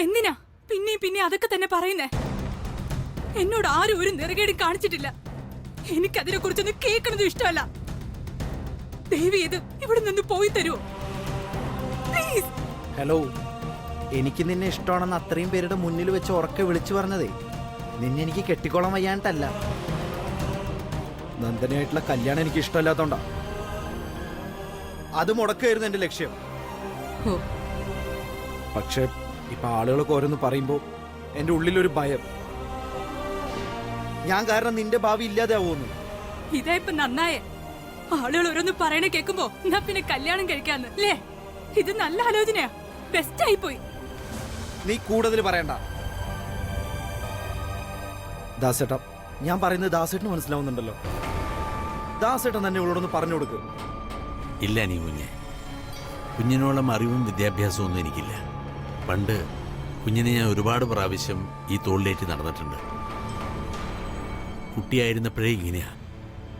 എന്തിനാ പിന്നെ അതൊക്കെ തന്നെ പറയുന്നേ? എന്നോട് ആരും ഒരു നെറുകേടും കാണിച്ചിട്ടില്ല. എനിക്കതിനെ കുറിച്ചൊന്നും കേൾക്കണതും ഇഷ്ടമല്ല. ദേവി ഇത് ഇവിടെ നിന്ന് പോയി തരുമോ പ്ലീസ്? ഹലോ, എനിക്ക് നിന്നെ ഇഷ്ടമാണെന്ന് അത്രയും പേരുടെ മുന്നിൽ വെച്ച് ഉറക്കെ വിളിച്ചു പറഞ്ഞതേ നിന്നെ എനിക്ക് കെട്ടിക്കോളാൻ വയ്യാണ്ടല്ല. നന്ദനായിട്ടുള്ള കല്യാണം എനിക്ക് ഇഷ്ടമല്ലാത്തോണ്ടാ. അത് മുടക്കായിരുന്നു എന്റെ ലക്ഷ്യം. പക്ഷെ ഇപ്പൊ ആളുകളൊക്കെ ഓരോന്ന് പറയുമ്പോ എന്റെ ഉള്ളിലൊരു ഭയം. ഞാൻ കാരണം നിന്റെ ഭാവി ഇല്ലാതെ ആവുമെന്ന്. ഇതാ ഇപ്പൊ നന്നായേ. ആളുകൾ ഓരോന്ന് പറയണ കേൾക്കുമ്പോ എന്നാ പിന്നെ കല്യാണം കഴിക്കാന്ന് അല്ലേ? ഇത് നല്ല ആലോചനയാ. ബെസ്റ്റ് ആയി പോയി. നീ കൂടുതൽ പറയണ്ട ദാസേട്ടാ. ഞാൻ പറയുന്നത് ദാസേട്ടന് മനസ്സിലാവുന്നുണ്ടല്ലോ. ദാസേട്ടൻ തന്നെ ഇവളോടൊന്ന് പറഞ്ഞു കൊടുക്ക്. ഇല്ല നീ കുഞ്ഞിനോളം അറിവും വിദ്യാഭ്യാസവും ഒന്നും എനിക്കില്ല. പണ്ട് കുഞ്ഞിനെ ഞാൻ ഒരുപാട് പ്രാവശ്യം ഈ തോളിലേറ്റ് നടന്നിട്ടുണ്ട്. കുട്ടിയായിരുന്നപ്പോഴേ ഇങ്ങനെയാ,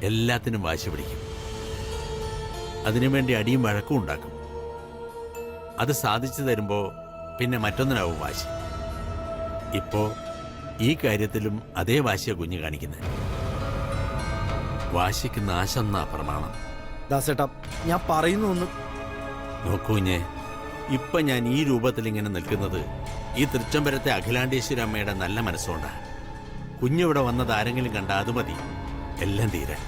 എല്ലാത്തിനും വാശി പിടിക്കും. അതിനുവേണ്ടി അടിയും വഴക്കും ഉണ്ടാക്കും. അത് സാധിച്ചു തരുമ്പോൾ പിന്നെ മറ്റൊന്നിനാവും വാശി. ഇപ്പോ ഈ കാര്യത്തിലും അതേ വാശിയാ കുഞ്ഞ് കാണിക്കുന്നത്. വാശിക്ക് നാശം എന്നാ പ്രമാണം. ദാസേട്ടാ, ഞാൻ പറയുന്നു ഒന്ന് നോക്കൂ ഇപ്പൊ ഞാൻ ഈ രൂപത്തിൽ ഇങ്ങനെ നിൽക്കുന്നത് ഈ തൃച്ചംബരത്തെ അഖിലാണ്ടേശ്വരി അമ്മയുടെ നല്ല മനസ്സുകൊണ്ടാണ്. കുഞ്ഞിവിടെ വന്നത് ആരെങ്കിലും കണ്ട അത് മതി എല്ലാം തീരാൻ.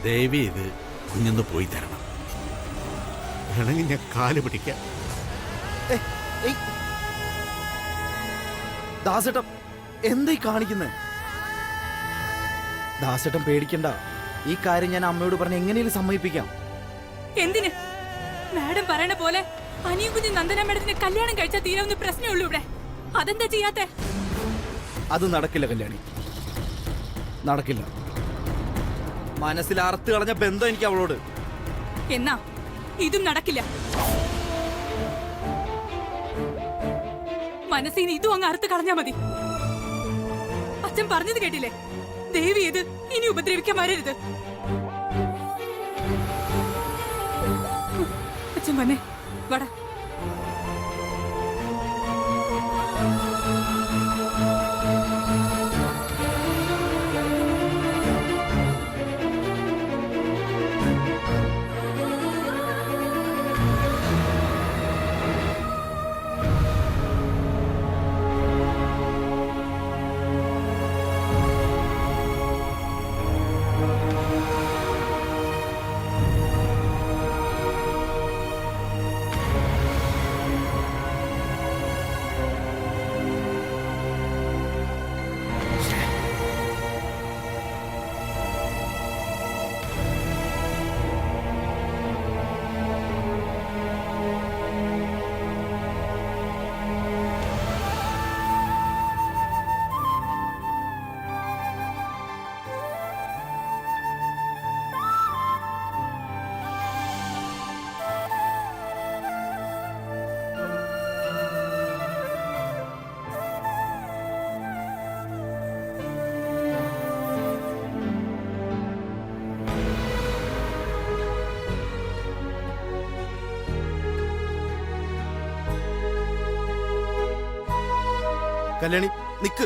ദയവേ ഇത് കുഞ്ഞൊന്ന് പോയി തരണം. വേണമെങ്കിൽ ഞാൻ കാല് പിടിക്കാം. ദാസേട്ടൻ എന്തായി കാണിക്കുന്നേ? ദാസേട്ടൻ പേടിക്കണ്ട. ഈ കാര്യം ഞാൻ അമ്മയോട് പറഞ്ഞ് എങ്ങനെയും സമ്മതിപ്പിക്കാം. എന്തിന്? മാഡം പറയണ പോലെ അനിയും കുഞ്ഞ് നന്ദന മാഡത്തിന് കല്യാണം കഴിച്ചാൽ തീരാവുന്ന പ്രശ്നമേ ഉള്ളൂ ഇവിടെ. അതെന്താ ചെയ്യാത്തെ? അത് നടക്കില്ല കല്യാണി, നടക്കില്ല. മനസ്സിൽ അറുത്ത് കളഞ്ഞ ബന്ധം എനിക്ക് അവളോട്. എന്നാ ഇതും നടക്കില്ല. മനസ്സിന് ഇതും അങ്ങ് അറുത്ത് കളഞ്ഞാ മതി. അച്ഛൻ പറഞ്ഞത് കേട്ടില്ലേ? ദേവി ഇത് ഇനി ഉപദ്രവിക്കാൻ വരരുത്. അച്ഛൻ വന്നേ, വടാ. കല്യാണി നിക്ക്.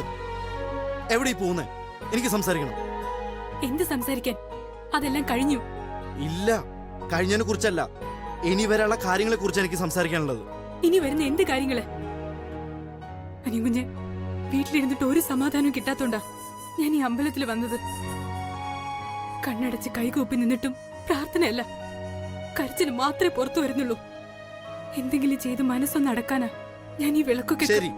എവിടെ പോകുന്നേ? എനിക്ക് സംസാരിക്കണം. എന്ത് സംസാരിക്കാൻ? അതെല്ലാം കഴിഞ്ഞു. ഇല്ല, കഴിഞ്ഞതിനെ കുറിച്ചല്ല, ഇനി വരെയുള്ള കാര്യങ്ങളെ കുറിച്ച് എനിക്ക് സംസാരിക്കാനുള്ളത്. ഇനി വരുന്ന എന്ത് കാര്യങ്ങള്? അനിയും കുഞ്ഞ് വീട്ടിലിരുന്നിട്ട് ഒരു സമാധാനം കിട്ടാത്തോണ്ടാ ഞാൻ ഈ അമ്പലത്തിൽ വന്നത്. കണ്ണടച്ച് കൈകൂപ്പി നിന്നിട്ടും പ്രാർത്ഥനയല്ല, കരച്ചിന് മാത്രമേ പുറത്തു വരുന്നുള്ളൂ. എന്തെങ്കിലും ചെയ്ത് മനസ്സൊന്ന് അടക്കാനാ ഞാൻ ഈ വിളക്കൊക്കെ. ശരി,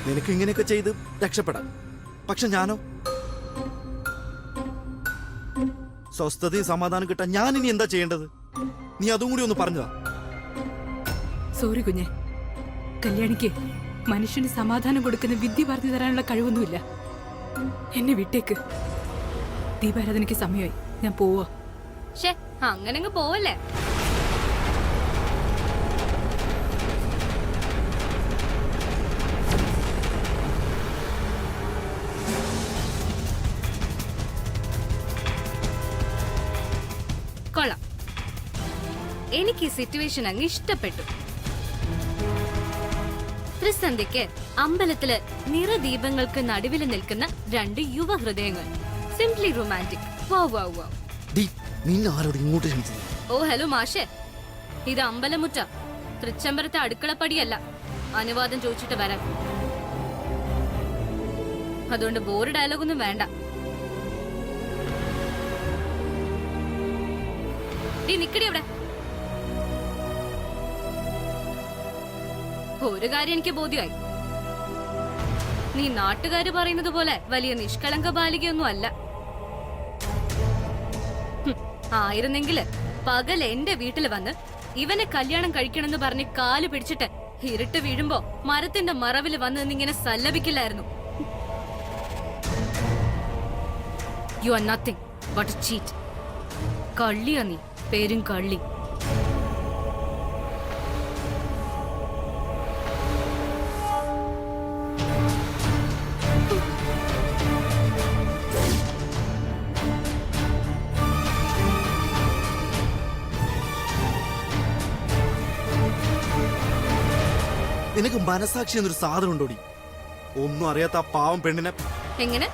നിനക്ക് ഇങ്ങനെയൊക്കെ ചെയ്ത് രക്ഷപ്പെടാം. പക്ഷെ ഞാനോ? സ്വസ്ഥതയും സമാധാനം കിട്ടാൻ ഞാൻ ഇനി എന്താ ചെയ്യേണ്ടത്? നീ അതും കൂടി ഒന്ന് പറഞ്ഞതാ. സോറി കുഞ്ഞെ, കല്യാണിക്ക് മനുഷ്യന് സമാധാനം കൊടുക്കുന്ന വിദ്യ പറഞ്ഞു തരാനുള്ള കഴിവൊന്നുമില്ല. എന്നെ വിട്ടേക്ക്. ദീപാരാധനയ്ക്ക് സമയമായി, ഞാൻ പോവാ. അങ്ങനെ പോവല്ലേ? കൊള്ളാം, എനിക്ക് ഈ സിറ്റുവേഷൻ അങ്ങ് ഇഷ്ടപ്പെട്ടു. ത്രിസന്ധ്യക്ക് അമ്പലത്തില് നിറദീപങ്ങൾക്ക് നടുവിൽ നിൽക്കുന്ന രണ്ട് യുവ ഹൃദയങ്ങൾ. Simply romantic. Wow wow wow. നിന്നാരോട് ഇങ്ങോട്ട് ക്ഷണിച്ചത്? ഓ ഹലോ മാഷേ, ഇത് അമ്പലമുറ്റ, തൃച്ചംബരത്തെ അടുക്കളപ്പടിയല്ല. അനുവാദം ചോദിച്ചിട്ട് വരാൻ. അതുകൊണ്ട് ബോറ് ഡയലോഗൊന്നും വേണ്ട. നിക്കടി അവിടെ. ഒരു കാര്യം എനിക്ക് ബോധ്യമായി. നീ നാട്ടുകാര് പറയുന്നത് പോലെ വലിയ നിഷ്കളങ്ക ബാലികയൊന്നും അല്ല. ആയിരുന്നെങ്കില് പകൽ എന്റെ വീട്ടിൽ വന്ന് ഇവനെ കല്യാണം കഴിക്കണമെന്ന് പറഞ്ഞ് കാല് പിടിച്ചിട്ട് ഇരുട്ട് വീഴുമ്പോ മരത്തിന്റെ മറവിൽ വന്ന് നിന്നിങ്ങനെ സല്ലപിക്കില്ലായിരുന്നു. You are nothing but a cheat. കള്ളിയാ നീ, പേരും കള്ളി. നിനക്ക് മനസാക്ഷി എന്നൊരു സാധനം ഉണ്ടോടി? ഒന്നും അറിയാത്ത ആ പാവം പെണ്ണിനെ. എങ്ങനെ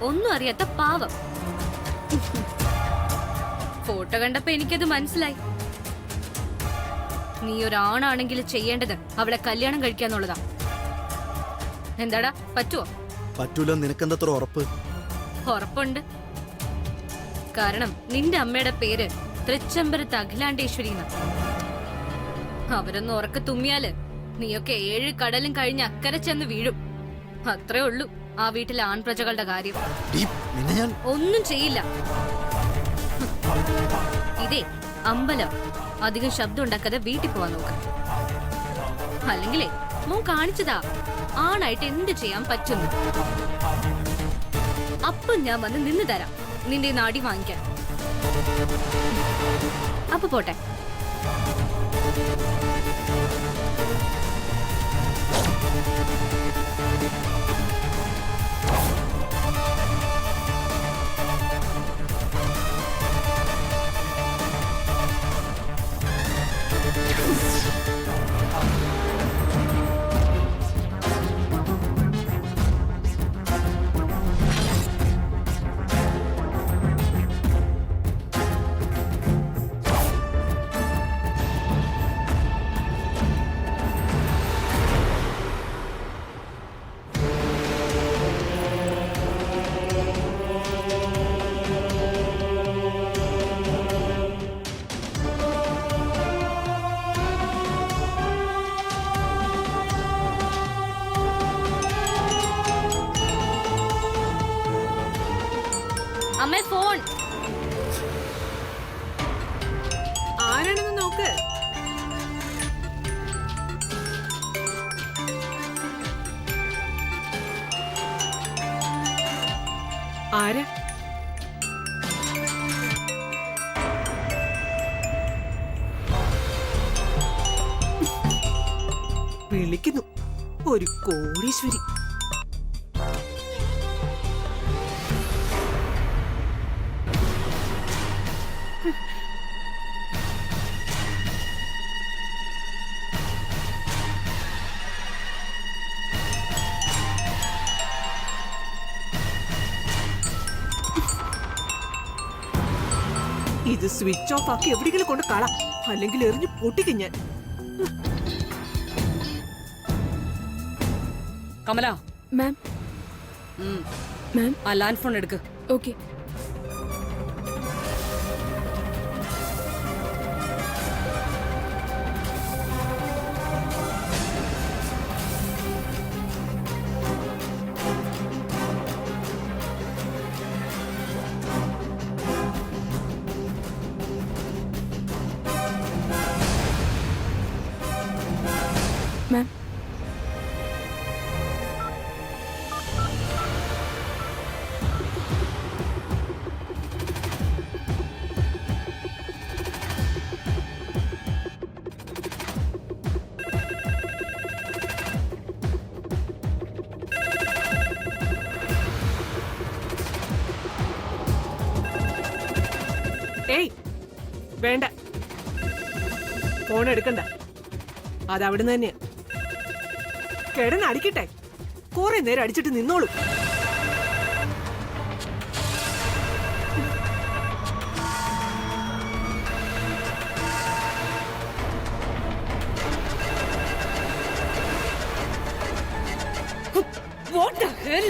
ഒന്നും അറിയാത്ത പാവം? ഫോട്ടോ കണ്ടപ്പോ എനിക്കത് മനസ്സിലായി. നീ ഒരാണാണെങ്കിൽ ചെയ്യേണ്ടത് അവളെ കല്യാണം കഴിക്കാന്നുള്ളതാ. എന്താടാ, പറ്റുവോ? പറ്റൂല. നിനക്കെന്തത്ര ഉറപ്പ്? ഉറപ്പുണ്ട്. കാരണം നിന്റെ അമ്മയുടെ പേര് തൃച്ചംബരത്ത് അഖിലാണ്ടേശ്വരി. അവരൊന്ന് ഉറക്ക തുമ്മിയാല് നീയൊക്കെ 7 കടലും കഴിഞ്ഞ് അക്കരെ ചെന്ന് വീഴും. അത്രേ ഉള്ളൂ ആ വീട്ടിലെ ആൺപ്രജകളുടെ കാര്യം. ഒന്നും ചെയ്യില്ല. ഇതേ അമ്പലം. അധികം ശബ്ദം ഉണ്ടാക്കാതെ വീട്ടിൽ പോവാൻ നോക്ക. അല്ലെങ്കിലേ മോൻ കാണിച്ചതാ ആണായിട്ട് എന്ത് ചെയ്യാൻ പറ്റുന്നു. അപ്പം ഞാൻ വന്ന് നിന്ന് തരാം നിന്റെ നാടി വാങ്ങിക്കാൻ. അപ്പൊ പോട്ടെ. അമ്മേ ഫോൺ. ആരാണെന്ന് നോക്ക്. ആരാ? വിളിക്കുന്നു ഒരു കോടീശ്വരി. ഇത് സ്വിച്ച് ഓഫ് ആക്കി എവിടെയെങ്കിലും കൊണ്ട് കളാം, അല്ലെങ്കിൽ എറിഞ്ഞു പൊട്ടിക്കും ഞാൻ. കമല മാം. മാം ആ ലാൻഡ് ഫോൺ എടുക്ക്. ഓക്കെ. മാം ഏയ് വേണ്ട. ഫോൺ എടുക്കണ്ട, അത് അവിടുന്ന് തന്നെയാ. കിടന്ന് അടിക്കട്ടെ, കുറെ നേരം അടിച്ചിട്ട് നിന്നോളൂ. What the hell?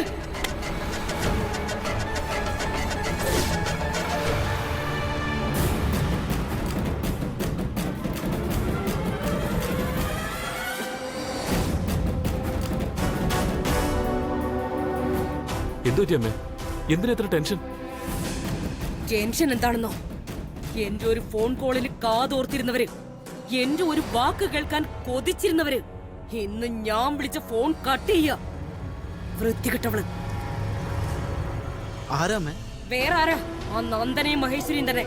എന്തു പറ്റി അമ്മേ? എന്തിനാ ഇത്ര ടെൻഷൻ? ടെൻഷൻ എന്താണെന്നോ, എന്റെ ഒരു ഫോൺ കോളിൽ കാതോർത്തിരുന്നവര്, എന്റെ ഒരു വാക്ക് കേൾക്കാൻ കൊതിച്ചിരുന്നവര് ഇന്ന് ഞാൻ വിളിച്ച ഫോൺ കട്ട് ചെയ്യ. വൃത്തികെട്ടവള്. ആരാമേ? വേറെ ആരാ? ആ നന്ദനെയും മഹേശ്വരിയും തന്നെ.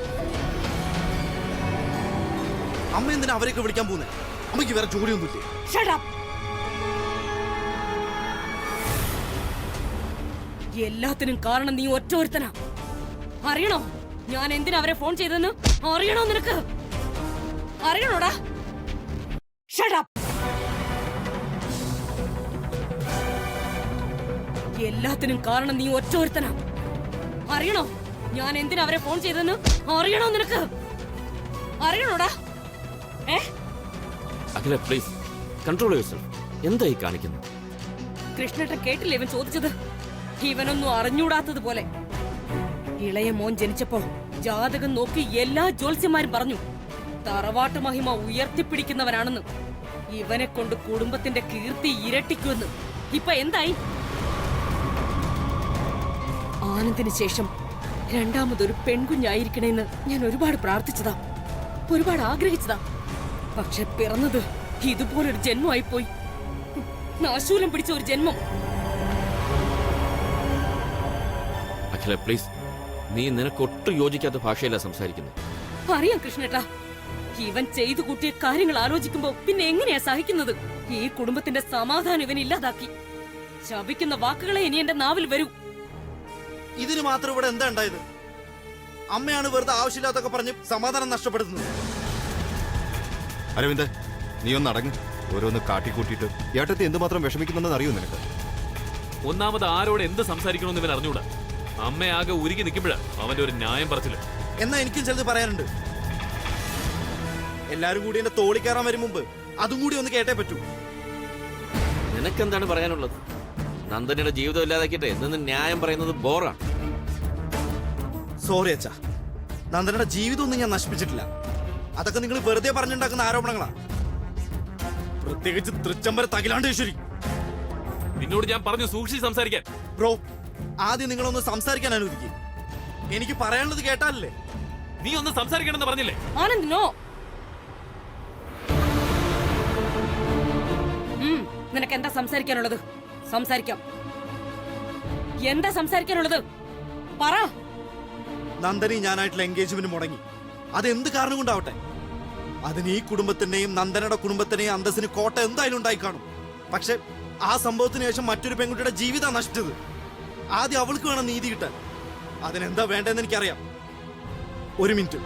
അമ്മ എന്തിനാ അവരെയൊക്കെ വിളിക്കാൻ പോകുന്നത്? അമ്മയ്ക്ക് വേറെ ജോലിയൊന്നുമില്ലേ? Shut up. എല്ലാത്തിനും കാരണം നീ ഒറ്റ ഒരുത്തനാ. അറിയണോ ഞാൻ എന്തിനാ അവരെ ഫോൺ ചെയ്തെന്ന്? അറിയണോ നിനക്ക്? അറിയണോടാ? Shut up. എല്ലാത്തിനും കാരണം നീ ഒറ്റ ഒരുത്തനാ. അറിയണോ ഞാൻ എന്തിനാ അവരെ ഫോൺ ചെയ്തെന്ന്? അറിയണോ നിനക്ക്? അറിയണോടാ? അഖില പ്ലീസ് കൺട്രോൾ യുവർസെൽഫ്. എന്തായി കാണിക്കുന്നത്? കൃഷ്ണേട്ടൻ കേട്ടില്ലേ ഇവൻ ചോദിച്ചത്? ഇവനൊന്നും അറിഞ്ഞൂടാത്തതുപോലെ. ഇളയ മോൻ ജനിച്ചപ്പോ ജാതകം നോക്കി എല്ലാ ജ്യോത്സ്യന്മാരും പറഞ്ഞു തറവാട്ട് മഹിമ ഉയർത്തിപ്പിടിക്കുന്നവനാണെന്ന്. ഇവനെ കൊണ്ട് കുടുംബത്തിന്റെ കീർത്തി ഇരട്ടിക്കുമെന്ന്. ഇപ്പൊ എന്തായി? ആനന്ദിന് ശേഷം രണ്ടാമതൊരു പെൺകുഞ്ഞായിരിക്കണേന്ന് ഞാൻ ഒരുപാട് പ്രാർത്ഥിച്ചതാ, ഒരുപാട് ആഗ്രഹിച്ചതാ. പക്ഷെ പിറന്നത് ഇതുപോലൊരു ജന്മമായിപ്പോയി. നാശൂലം പിടിച്ച ഒരു ജന്മം. അഖില പ്ലീസ്, നീ നിനക്കൊട്ടും യോജിക്കാത്ത ഭാഷയല്ല സംസാരിക്കുന്നത്. അറിയാം കൃഷ്ണേട്ടാ, ഇവൻ ചെയ്തു കൂട്ടിയ കാര്യങ്ങൾ ആലോചിക്കുമ്പോ പിന്നെ എങ്ങനെയാ സഹിക്കുന്നത്? ഈ കുടുംബത്തിന്റെ സമാധാനം ഇവൻ ഇല്ലാതാക്കി. ശപിക്കുന്ന വാക്കുകളെ ഇനി എന്റെ നാവിൽ വരൂ. ഇതിന് മാത്രം ഇവിടെ എന്താ ഉണ്ടായത്? അമ്മയാണ് വെറുതെ ആവശ്യമില്ലാത്തൊക്കെ പറഞ്ഞ് സമാധാനം നഷ്ടപ്പെടുത്തുന്നത്. അരവിന്ദ്, നീ ഒന്ന് അടങ്ങ്. ഓരോന്ന് കാട്ടിക്കൂട്ടിയിട്ട് ഏട്ടത്തി എന്തുമാത്രം വിഷമിക്കുന്നെന്ന് അറിയൂ നിനക്ക്? ഒന്നാമത് ആരോട് എന്ത് സംസാരിക്കണമെന്ന് ഇവൻ അറിഞ്ഞൂടാ. അമ്മയാകെ ഉരുകി നിൽക്കുമ്പോഴാ അവന്റെ ഒരു ന്യായം പറച്ചില്ല. എന്നാ എനിക്കും ചിലത് പറയാനുണ്ട്. എല്ലാരും കൂടി എന്റെ തോളി കയറാൻ വരും മുമ്പ് അതും കൂടി ഒന്ന് കേട്ടേ പറ്റൂ. നിനക്കെന്താണ് പറയാനുള്ളത്? നന്ദനയുടെ ജീവിതം ഇല്ലാതാക്കിയിട്ട് എന്തെന്ന് ന്യായം പറയുന്നത് ബോറാണ്. സോറി അച്ഛാ, നന്ദനയുടെ ജീവിതമൊന്നും ഞാൻ നശിപ്പിച്ചിട്ടില്ല. അതൊക്കെ നിങ്ങൾ വെറുതെ പറഞ്ഞുണ്ടാക്കുന്ന ആരോപണങ്ങളാ. പ്രത്യേകിച്ച് തൃച്ചംബരത്ത് അഖിലാണ്ടേശ്വരി. നിന്നോട് ഞാൻ പറഞ്ഞു സൂക്ഷിച്ച് സംസാരിക്കാൻ. ബ്രോ, ആദ്യം നിങ്ങളൊന്ന് സംസാരിക്കാൻ അനുവദിക്കും. എനിക്ക് പറയാനുള്ളത് കേട്ടാലല്ലേ? നീ ഒന്ന് സംസാരിക്കണമെന്ന് പറഞ്ഞില്ലേ? ആനന്ദ് നോ. നിനക്ക് എന്താ സംസാരിക്കാനുള്ളത്? സംസാരിക്കാം. എന്താ സംസാരിക്കാനുള്ളത്? പറ. നന്ദനി ഞാനായിട്ടുള്ള എൻഗേജ്മെന്റ് മുടങ്ങി. അതെന്ത് കാരണം കൊണ്ടാവട്ടെ, അതിന് ഈ കുടുംബത്തിന്റെയും നന്ദനയുടെ കുടുംബത്തിന്റെയും അന്തസ്സിന് കോട്ട എന്തായാലും ഉണ്ടായി കാണും. പക്ഷെ ആ സംഭവത്തിന് ശേഷം മറ്റൊരു പെൺകുട്ടിയുടെ ജീവിതം നശിച്ചത്. ആദ്യം അവൾക്ക് വേണം നീതി കിട്ടാൻ. അതിനെന്താ വേണ്ടതെന്ന് എനിക്കറിയാം. ഒരു മിനിറ്റ്.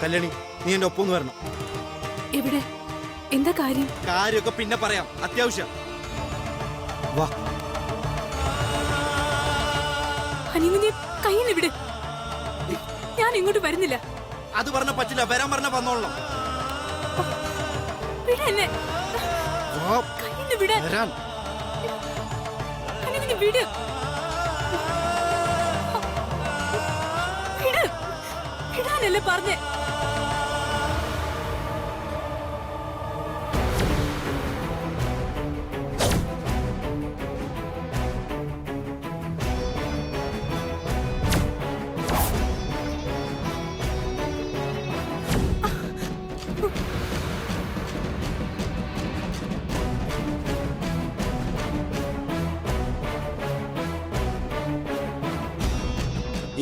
കല്യാണി, നീ എന്റെ ഒപ്പം വരണം. എവിടെ? എന്താ കാര്യം? കാര്യമൊക്കെ പിന്നെ പറയാം, അത്യാവശ്യം. വാ. അനിയനെ കയ്യിൽ വിട്. ഞാൻ ഇങ്ങോട്ട് വരുന്നില്ല. അത് പറഞ്ഞ പറ്റില്ല, വരാൻ പറഞ്ഞ വന്നോളാം. വിട് എന്നെ. വാ. കയ്യിൽ വിട്. വരാൻ. അനിയനെ വിട്. വിട്. വിടാനല്ലേ പറഞ്ഞേ?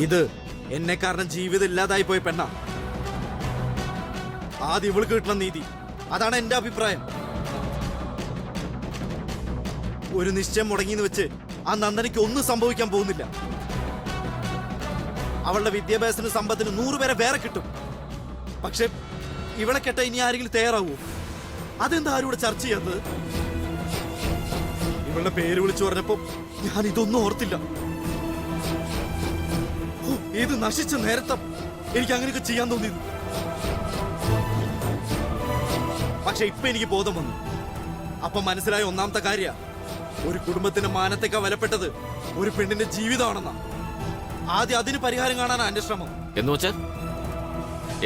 ഇത് എന്നെ കാരണം ജീവിതം ഇല്ലാതായി പോയ പെണ്ണ. ആദ്യം ഇവൾക്ക് കിട്ടണം നീതി. അതാണ് എന്റെ അഭിപ്രായം. ഒരു നിശ്ചയം മുടങ്ങിന്ന് വെച്ച് ആ നന്ദനയ്ക്ക് ഒന്നും സംഭവിക്കാൻ പോകുന്നില്ല. അവളുടെ വിദ്യാഭ്യാസത്തിന് സമ്പത്തിന് 100 പേരെ വേറെ കിട്ടും. പക്ഷെ ഇവളെ കെട്ട ഇനി ആരെങ്കിലും തയ്യാറാവൂ? അതെന്താ ആരും ഇവിടെ ചർച്ച ചെയ്യാത്തത്? ഇവളുടെ പേര് വിളിച്ചു പറഞ്ഞപ്പോ ഞാൻ ഇതൊന്നും ഓർത്തില്ല. ഇത് നശിച്ച നേരത്തെ എനിക്ക് അങ്ങനെയൊക്കെ ചെയ്യാൻ തോന്നിയത്. പക്ഷെ ഇപ്പൊ എനിക്ക് ബോധം വന്നു. അപ്പൊ മനസ്സിലായ ഒന്നാമത്തെ കാര്യ, ഒരു കുടുംബത്തിന്റെ മാനത്തേക്കാ വിലപ്പെട്ടത് ഒരു പെണ്ണിന്റെ ജീവിതമാണെന്നാ. ആദ്യം അതിന് പരിഹാരം കാണാനാ എന്റെ ശ്രമം. എന്ന് വെച്ചാ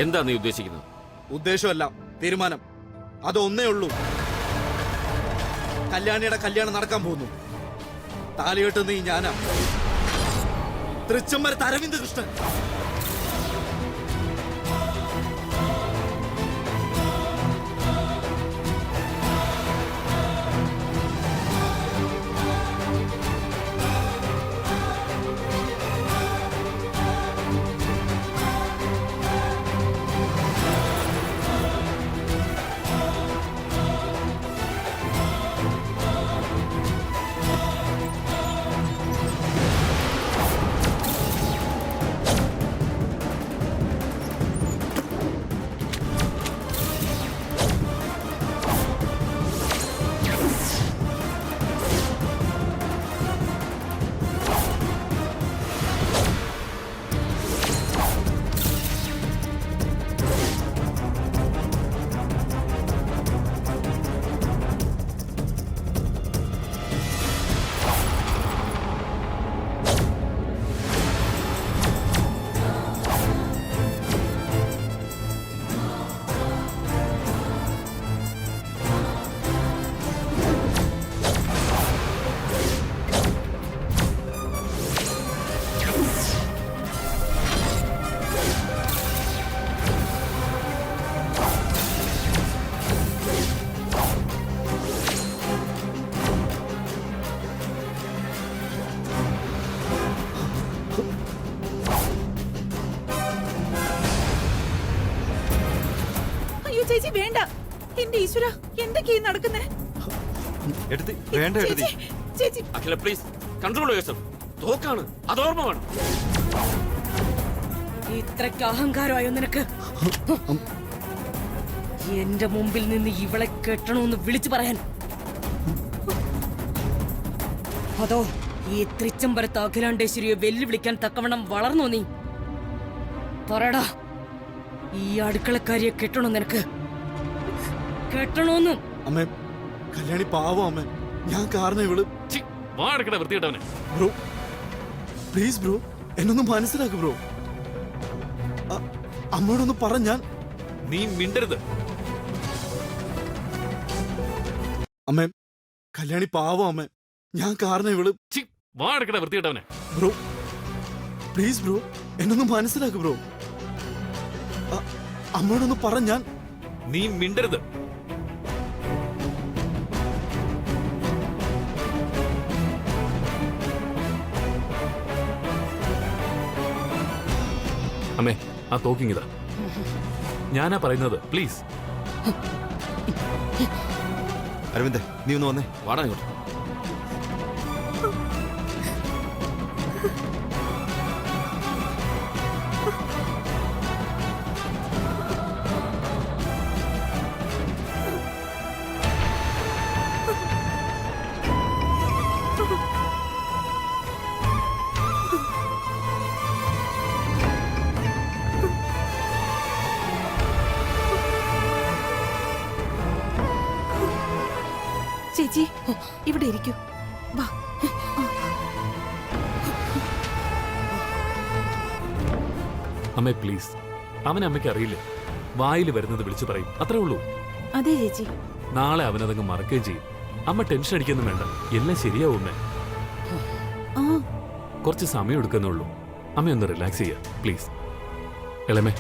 എന്താ നീ ഉദ്ദേശിക്കുന്നത്? ഉദ്ദേശമല്ല, തീരുമാനം. അതൊന്നേ ഉള്ളൂ. കല്യാണിയുടെ കല്യാണം നടക്കാൻ പോകുന്നു. താലികെട്ട് നീ ഞാനാ, തൃച്ചംബരത്ത് അരവിന്ദ് കൃഷ്ണൻ. അയ്യോ ചേച്ചി വേണ്ട. എന്റെ ഈശ്വര, എന്തൊക്കെയാ നടക്കുന്നേ? എടുത്തി വേണ്ട എടുത്തി. ചേച്ചി അഖില പ്ലീസ് കൺട്രോൾ യുവർസെൽഫ്. തോക്കാണ്, അത് ഓർമ്മ വേണം. ഇത്രയ്ക്ക് അഹങ്കാരമായോ നിനക്ക്? എന്റെ മുമ്പിൽ നിന്ന് ഇവളെ കെട്ടണമെന്ന് വിളിച്ചു പറയാൻ? അതോ ഈ തൃച്ചംബരത്ത് അഖിലാണ്ടേശ്വരിയെ വെല്ലുവിളിക്കാൻ തക്കവണ്ണം വളർന്നോ നീ? പറടാ, ഈ അടുക്കളക്കാരിയെ കെട്ടണോ നിനക്ക്? കെട്ടണോന്നും? അമ്മേ, കല്യാണി പാവം അമ്മേ. ഞാൻ കാരണം ഇവള്. വാടക്കട വൃത്തിയിട്ടവനെ. ബ്രോ പ്ലീസ് ബ്രോ, എന്നൊന്ന് മനസ്സിലാക്ക് ബ്രോ. അമ്മയോടൊന്ന് പറഞ്ഞാൽ. നീ മിണ്ടരുത്. അമ്മേ, കല്യാണി പാവം അമ്മേ. ഞാൻ കാരണം ഇവള്. വാടക്കട വൃത്തിയിട്ടവനെ. ബ്രോ പ്ലീസ് ബ്രോ, എന്നൊന്ന് മനസ്സിലാക്ക് ബ്രോ. അമ്മയോടൊന്ന് പറഞ്ഞാൽ. നീ മിണ്ടരുത്. അമ്മേ, ആ തോക്കിങ്ങിതാ. ഞാനാ പറയുന്നത്, പ്ലീസ്. അരവിന്ദ്, നീ ഒന്ന് വന്നേ. വാടാ ഇങ്ങോട്ട്. ചേച്ചി ഇവിടെ ഇരിക്കൂ. വാ. അമ്മേ പ്ലീസ്, അവനെ അമ്മയ്ക്ക് അറിയില്ല. വായിൽ വരുന്നത് വിളിച്ചു പറയും, അത്രേ ഉള്ളൂ. അതെ ചേച്ചി. നാളെ അവനതങ്ങ് മറക്കുകയും ചെയ്യും. അമ്മ ടെൻഷൻ അടിക്കൊന്നും വേണ്ട, എല്ലാം ശരിയാവും അമ്മേ. കുറച്ച് സമയം എടുക്കുന്നുള്ളൂ. അമ്മ ഒന്ന് റിലാക്സ് ചെയ്യാം പ്ലീസ്. എളമേ.